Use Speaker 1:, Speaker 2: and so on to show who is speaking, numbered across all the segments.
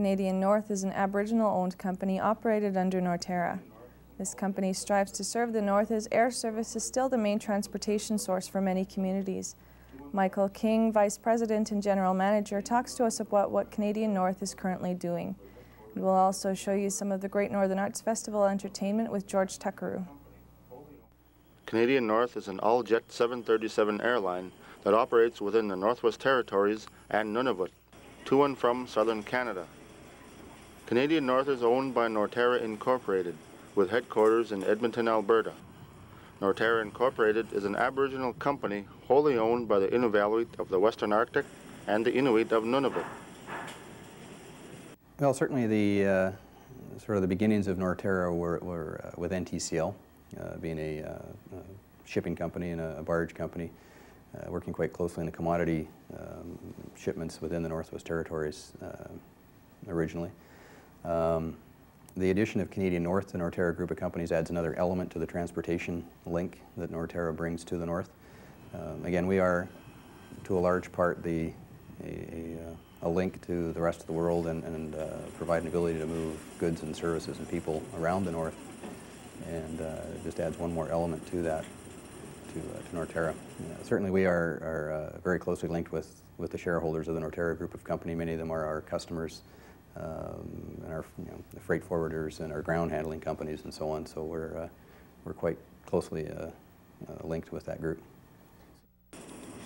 Speaker 1: Canadian North is an Aboriginal-owned company operated under Norterra. This company strives to serve the North as air service is still the main transportation source for many communities. Michael King, Vice President and General Manager, talks to us about what Canadian North is currently doing. And we'll also show you some of the Great Northern Arts Festival entertainment with George Tuckaroo.
Speaker 2: Canadian North is an all-jet 737 airline that operates within the Northwest Territories and Nunavut, to and from southern Canada. Canadian North is owned by Norterra Incorporated, with headquarters in Edmonton, Alberta. Norterra Incorporated is an Aboriginal company wholly owned by the Inuvialuit of the Western Arctic and the Inuit of Nunavut.
Speaker 3: Well, certainly the sort of the beginnings of Norterra were with NTCL, being a shipping company and a barge company, working quite closely in the commodity shipments within the Northwest Territories originally. The addition of Canadian North to Norterra group of companies adds another element to the transportation link that Norterra brings to the North. Again, we are, to a large part, a link to the rest of the world and provide an ability to move goods and services and people around the North. And it just adds one more element to that, to Norterra. Certainly we are very closely linked with the shareholders of the Norterra group of company. Many of them are our customers, and our the freight forwarders and our ground handling companies and so on. So we're quite closely linked with that group.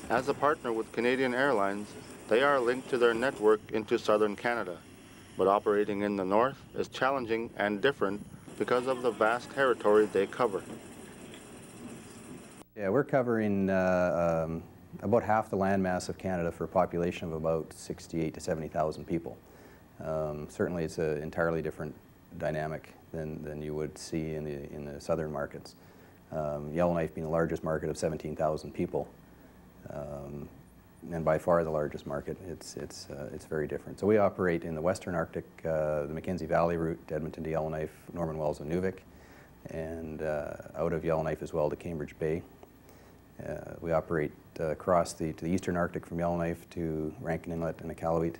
Speaker 2: As a partner with Canadian Airlines, they are linked to their network into southern Canada, but operating in the north is challenging and different because of the vast territory they cover.
Speaker 3: Yeah, we're covering about half the landmass of Canada for a population of about 68 to 70,000 people. Certainly it's an entirely different dynamic than you would see in the southern markets. Yellowknife being the largest market of 17,000 people, and by far the largest market, it's very different. So we operate in the Western Arctic, the Mackenzie Valley route, Edmonton to Yellowknife, Norman Wells and Nuvik, and out of Yellowknife as well to Cambridge Bay. We operate across to the Eastern Arctic from Yellowknife to Rankin Inlet and Iqaluit,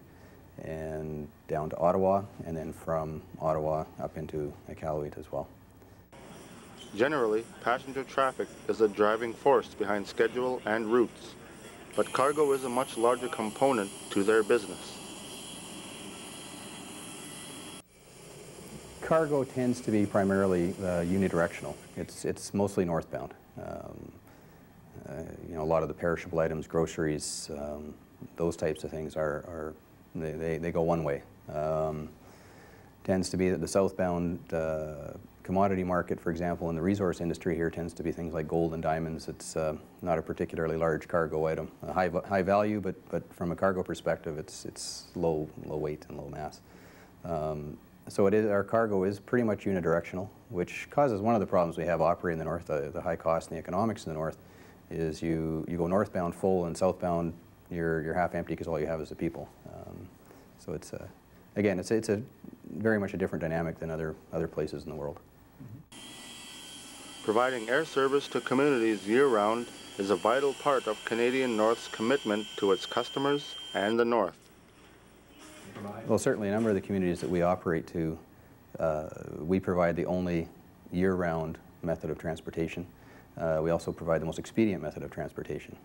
Speaker 3: and down to Ottawa, and then from Ottawa up into Iqaluit as well.
Speaker 2: Generally, passenger traffic is the driving force behind schedule and routes, but cargo is a much larger component to their business.
Speaker 3: Cargo tends to be primarily unidirectional. It's mostly northbound. You know, a lot of the perishable items, groceries, those types of things they go one way. Tends to be that the southbound commodity market, for example, in the resource industry here tends to be things like gold and diamonds. It's not a particularly large cargo item. High value, but from a cargo perspective, it's low weight and low mass. So our cargo is pretty much unidirectional, which causes one of the problems we have operating in the north, the high cost and the economics in the north, is you go northbound full and southbound you're half empty because all you have is the people. So it's again, it's very much a different dynamic than other places in the world.
Speaker 2: Providing air service to communities year-round is a vital part of Canadian North's commitment to its customers and the North.
Speaker 3: Well, certainly a number of the communities that we operate to, we provide the only year-round method of transportation. We also provide the most expedient method of transportation.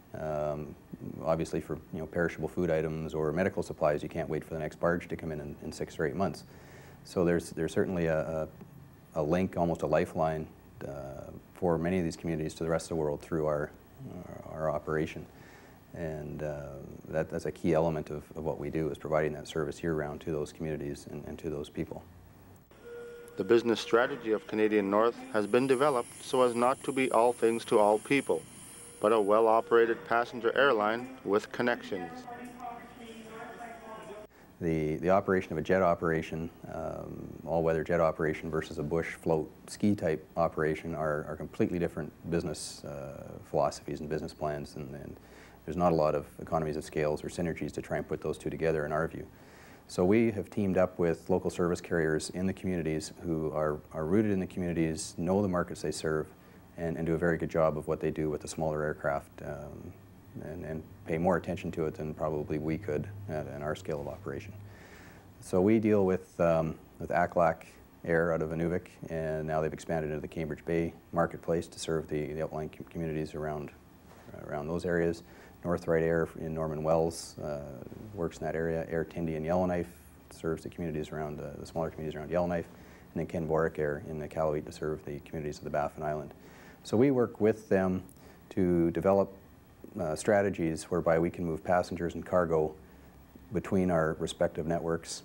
Speaker 3: Obviously for perishable food items or medical supplies, you can't wait for the next barge to come in 6 or 8 months. So there's certainly a link, almost a lifeline, for many of these communities to the rest of the world through our operation. And that's a key element of what we do, is providing that service year-round to those communities and to those people.
Speaker 2: The business strategy of Canadian North has been developed so as not to be all things to all people, but a well-operated passenger airline with connections.
Speaker 3: The operation of a jet operation, all-weather jet operation versus a bush float ski type operation are completely different business philosophies and business plans, and there's not a lot of economies of scales or synergies to try and put those two together in our view. So we have teamed up with local service carriers in the communities who are rooted in the communities, know the markets they serve, and do a very good job of what they do with the smaller aircraft, and pay more attention to it than probably we could at our scale of operation. So we deal with Aklac Air out of Inuvik, and now they've expanded into the Cambridge Bay marketplace to serve the outlying communities around those areas. Northright Air in Norman Wells works in that area. Air Tindy and Yellowknife serves the communities around the smaller communities around Yellowknife, and then Ken Boric Air in the Iqaluit to serve the communities of the Baffin Island. So we work with them to develop strategies whereby we can move passengers and cargo between our respective networks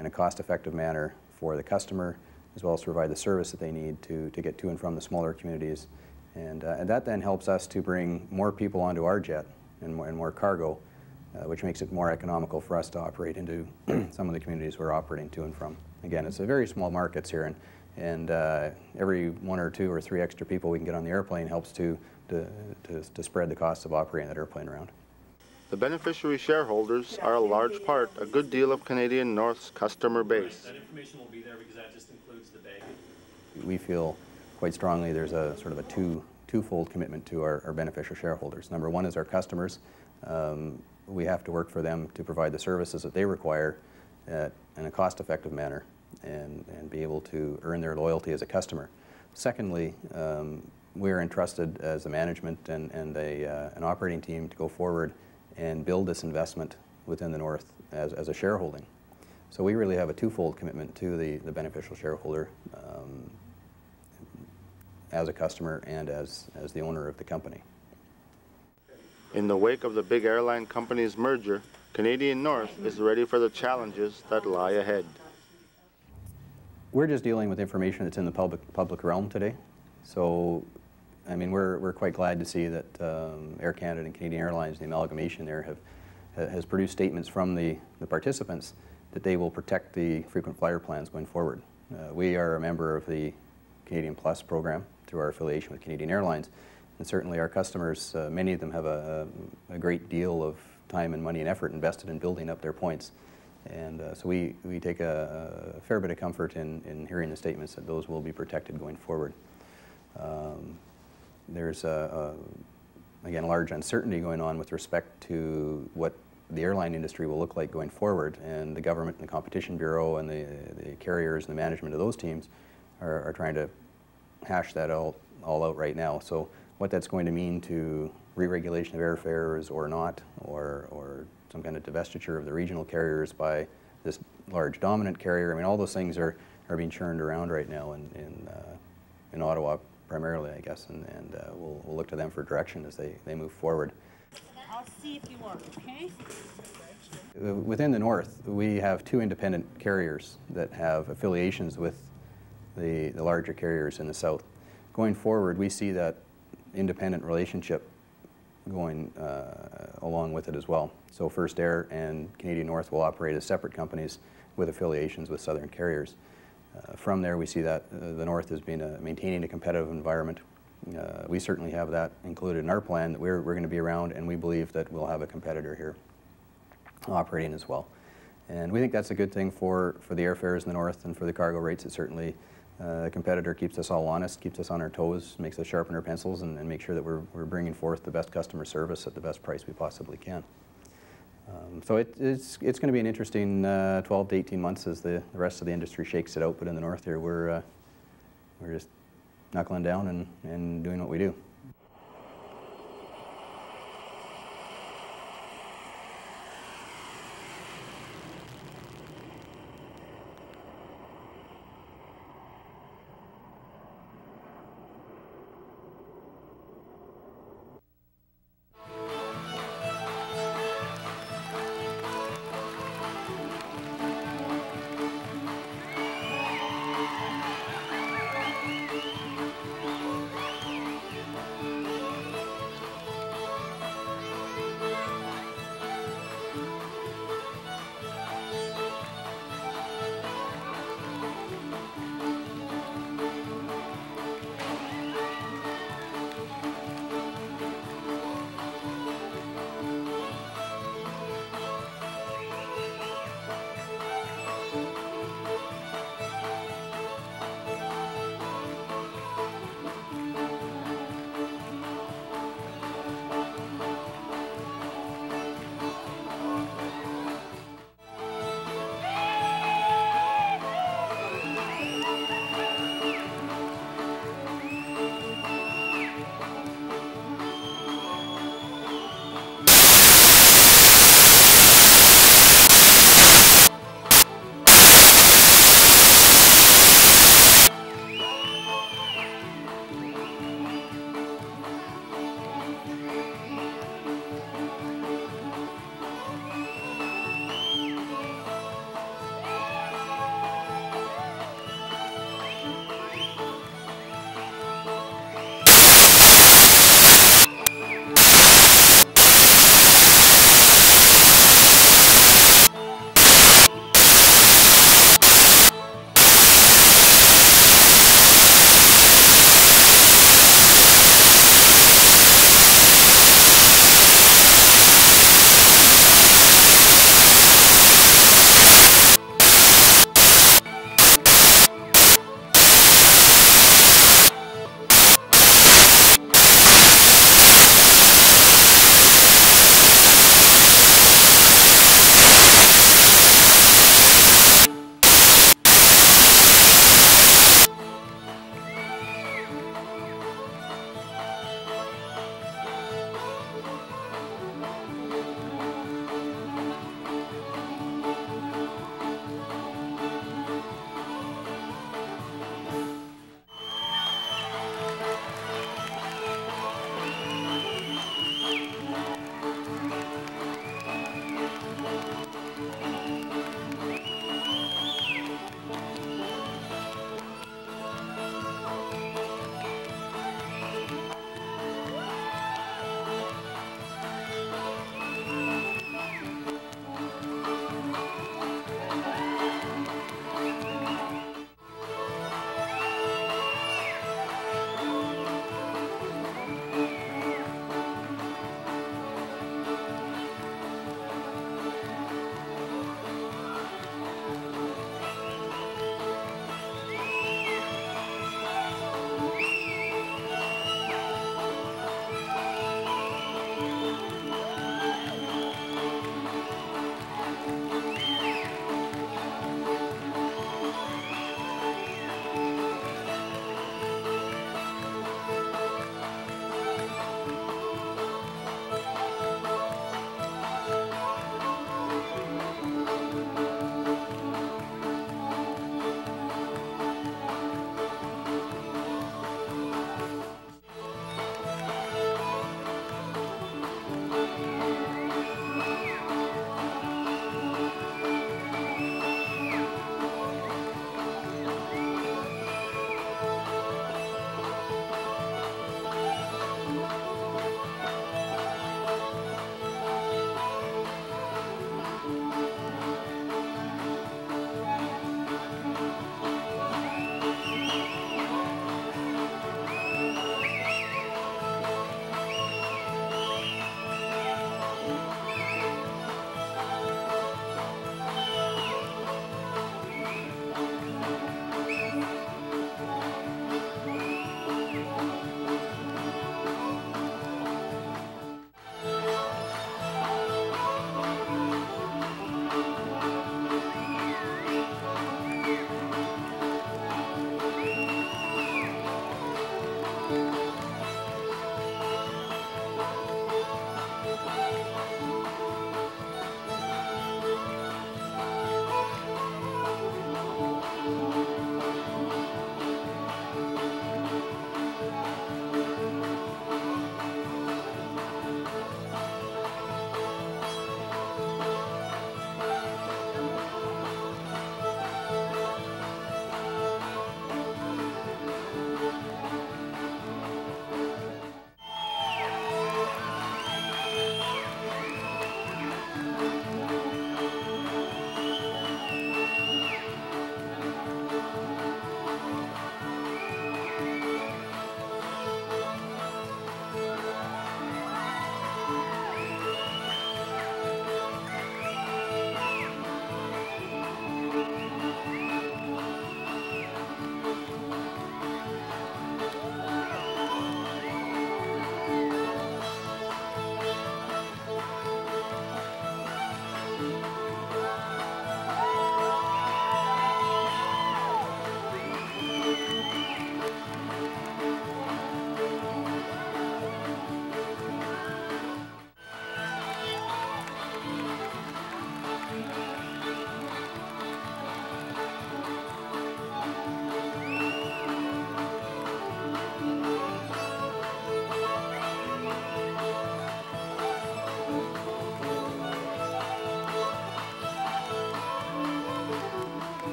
Speaker 3: in a cost-effective manner for the customer, as well as provide the service that they need to get to and from the smaller communities. And that then helps us to bring more people onto our jet and more cargo, which makes it more economical for us to operate into some of the communities we're operating to and from. Again, it's a very small markets here, and every 1 or 2 or 3 extra people we can get on the airplane helps to spread the cost of operating that airplane around.
Speaker 2: The beneficiary shareholders are a large part, a good deal of Canadian North's customer base.
Speaker 4: That information will be there because that just includes the bag.
Speaker 3: We feel quite strongly there's a sort of a twofold commitment to our beneficial shareholders. Number one is our customers. We have to work for them to provide the services that they require in a cost-effective manner and be able to earn their loyalty as a customer. Secondly, we are entrusted as a management and an operating team to go forward and build this investment within the North as a shareholding. So we really have a twofold commitment to the beneficial shareholder as a customer and as the owner of the company.
Speaker 2: In the wake of the big airline companies' merger, Canadian North is ready for the challenges that lie ahead.
Speaker 3: We're just dealing with information that's in the public realm today. So, I mean, we're quite glad to see that Air Canada and Canadian Airlines, the amalgamation there, has produced statements from the participants that they will protect the frequent flyer plans going forward. We are a member of the Canadian Plus program through our affiliation with Canadian Airlines, and certainly our customers, many of them have a great deal of time and money and effort invested in building up their points. And so we take a fair bit of comfort in hearing the statements that those will be protected going forward. There's again, a large uncertainty going on with respect to what the airline industry will look like going forward, and the government and the Competition Bureau and the carriers and the management of those teams are trying to hash that all out right now. So what that's going to mean to re-regulation of airfares or not, or some kind of divestiture of the regional carriers by this large dominant carrier, I mean, all those things are being churned around right now in Ottawa primarily, I guess, and we'll look to them for direction as they move forward.
Speaker 5: I'll see if you want, okay?
Speaker 3: Within the North, we have 2 independent carriers that have affiliations with the larger carriers in the South. Going forward, we see that independent relationship going along with it as well. So First Air and Canadian North will operate as separate companies with affiliations with Southern carriers. From there, we see that the North has been maintaining a competitive environment. We certainly have that included in our plan, that we're going to be around, and we believe that we'll have a competitor here operating as well. And we think that's a good thing for the airfares in the North and for the cargo rates. It certainly, a competitor keeps us all honest, keeps us on our toes, makes us sharpen our pencils, and make sure that we're bringing forth the best customer service at the best price we possibly can. So it's going to be an interesting 12 to 18 months as the rest of the industry shakes it out. But in the North here, we're just knuckling down and doing what we do.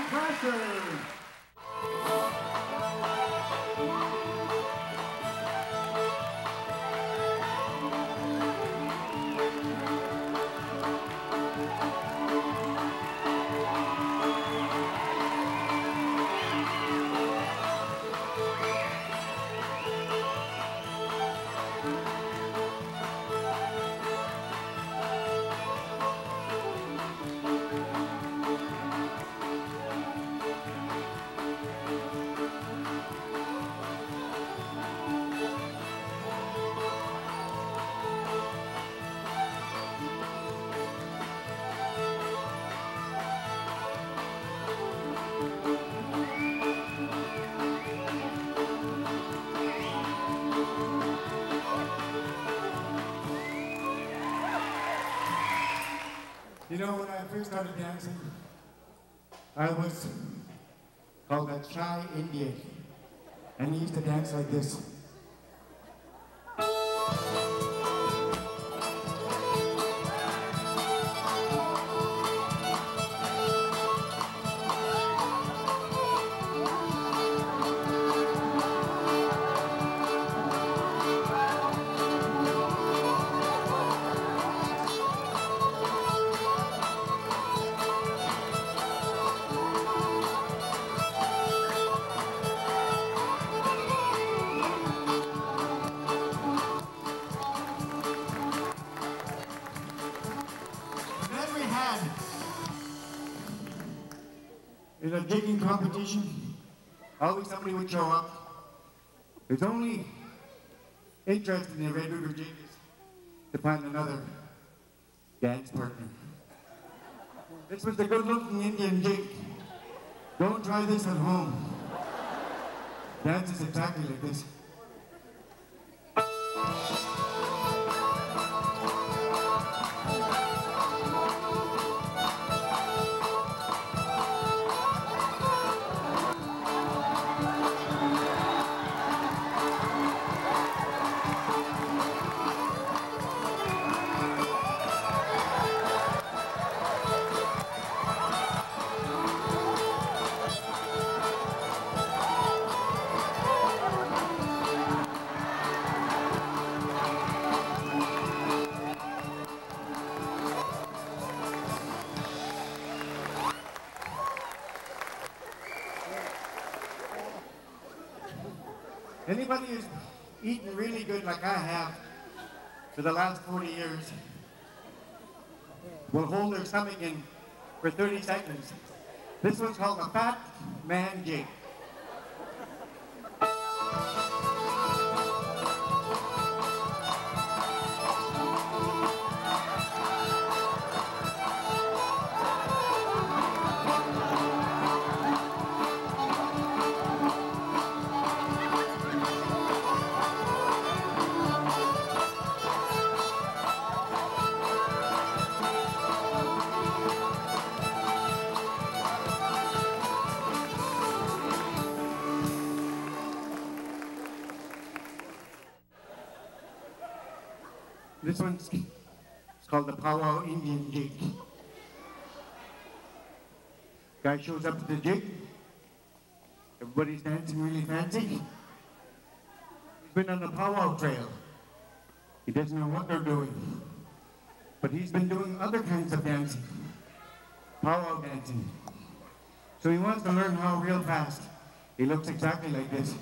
Speaker 6: Pressure. You know, when I first started dancing, I was called a shy Indian, and he used to dance like this. In a jigging competition, always somebody would show up. There's only interest in the Red River Jiggers to find another dance partner. This was the good-looking Indian jig. Don't try this at home. Dance is exactly like this. Anybody who's eaten really good like I have for the last 40 years will hold their stomach in for 30 seconds. This one's called a fat man jig. This one's called the powwow Indian jig. Guy shows up to the jig. Everybody's dancing really fancy. He's been on the powwow trail. He doesn't know what they're doing. But he's been doing other kinds of dancing. Powwow dancing. So he wants to learn how real fast. He looks exactly like this.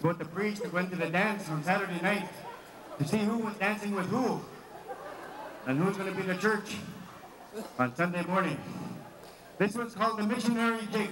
Speaker 6: about the priest that went to the dance on Saturday night to see who was dancing with who and who's going to be in the church on Sunday morning. This one's called the missionary jig.